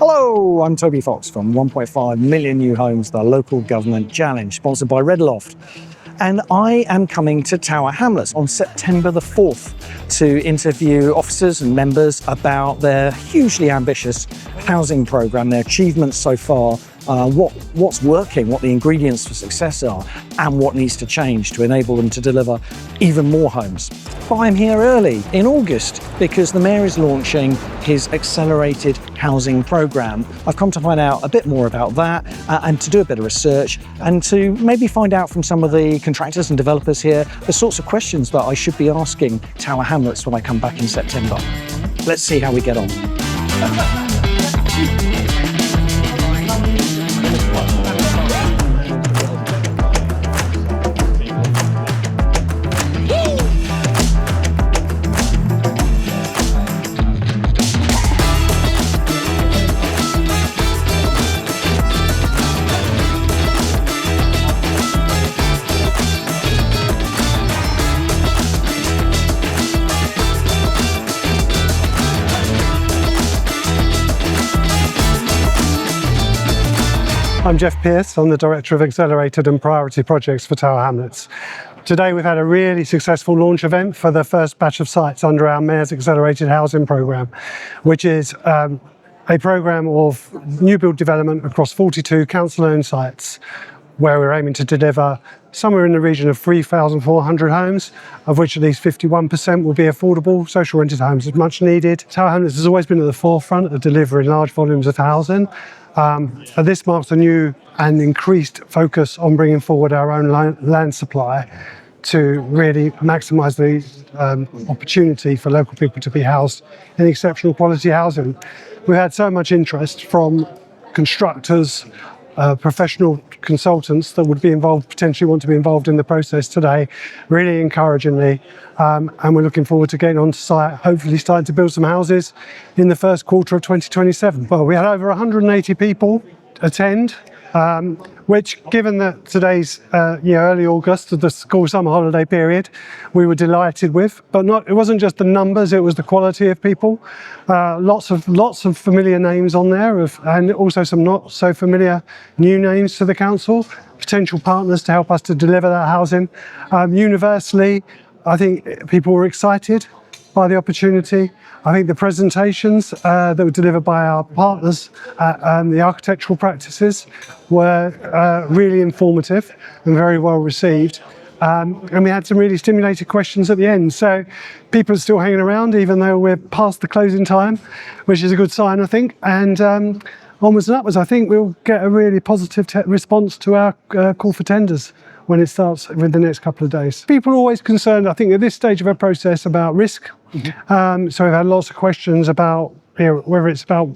Hello, I'm Toby Fox from 1.5 Million New Homes, the local government challenge, sponsored by Redloft. And I am coming to Tower Hamlets on September the 4th to interview officers and members about their hugely ambitious housing programme, their achievements so far, what's working, what the ingredients for success are, and what needs to change to enable them to deliver even more homes. But I'm here early in August because the Mayor is launching his accelerated housing programme. I've come to find out a bit more about that and to do a bit of research and to maybe find out from some of the contractors and developers here the sorts of questions that I should be asking Tower Hamlets when I come back in September. Let's see how we get on. I'm Geoff Pearce. I'm the Director of Accelerated and Priority Projects for Tower Hamlets. Today we've had a really successful launch event for the first batch of sites under our Mayor's Accelerated Housing Programme, which is a programme of new build development across 42 council-owned sites, where we're aiming to deliver somewhere in the region of 3,400 homes, of which at least 51% will be affordable. Social rented homes is much needed. Tower Hamlets has always been at the forefront of delivering large volumes of housing. This marks a new and increased focus on bringing forward our own land supply to really maximise the opportunity for local people to be housed in exceptional quality housing. We've had so much interest from constructors, professional consultants that would be involved, potentially want to be involved in the process today, really encouragingly, and we're looking forward to getting on site, hopefully starting to build some houses in the first quarter of 2027. Well, we had over 180 people attend, which, given that today's early August, the school summer holiday period, we were delighted with. But it wasn't just the numbers; it was the quality of people. Lots of familiar names on there, and also some not so familiar new names to the council. Potential partners to help us to deliver that housing. Universally, I think people were excited by the opportunity. I think the presentations that were delivered by our partners and the architectural practices were really informative and very well received. And we had some really stimulating questions at the end. So people are still hanging around, even though we're past the closing time, which is a good sign, I think. And onwards and upwards, I think we'll get a really positive response to our call for tenders when it starts within the next couple of days. People are always concerned, I think, at this stage of a process about risk. So we've had lots of questions about whether it's about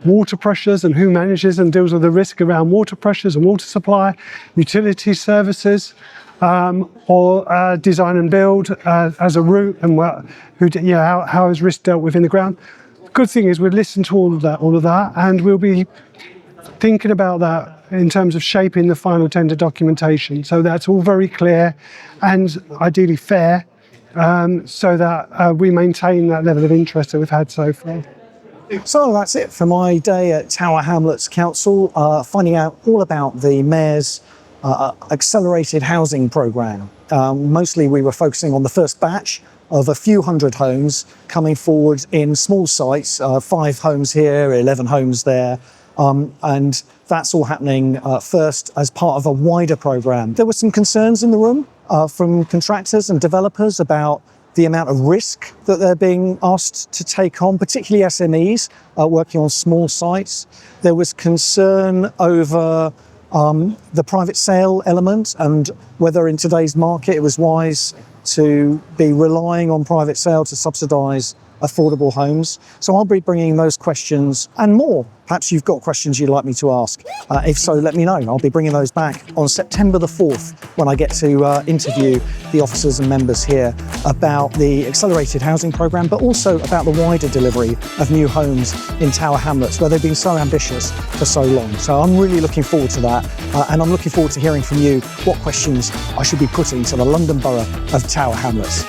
water pressures and who manages and deals with the risk around water pressures and water supply, utility services, or design and build as a route, and how is risk dealt with in the ground. The good thing is we've listened to all of that, and we'll be thinking about that in terms of shaping the final tender documentation. So that's all very clear and ideally fair, so that we maintain that level of interest that we've had so far. So that's it for my day at Tower Hamlets Council, finding out all about the Mayor's accelerated housing programme. Mostly we were focusing on the first batch of a few hundred homes coming forward in small sites, 5 homes here, 11 homes there. And that's all happening first as part of a wider programme. There were some concerns in the room from contractors and developers about the amount of risk that they're being asked to take on, particularly SMEs working on small sites. There was concern over the private sale element and whether in today's market it was wise to be relying on private sale to subsidise affordable homes. So I'll be bringing those questions and more. Perhaps you've got questions you'd like me to ask. If so, let me know. I'll be bringing those back on September the 4th when I get to interview the officers and members here about the accelerated housing programme, but also about the wider delivery of new homes in Tower Hamlets, where they've been so ambitious for so long. So I'm really looking forward to that, and I'm looking forward to hearing from you what questions I should be putting to the London Borough of Tower Hamlets.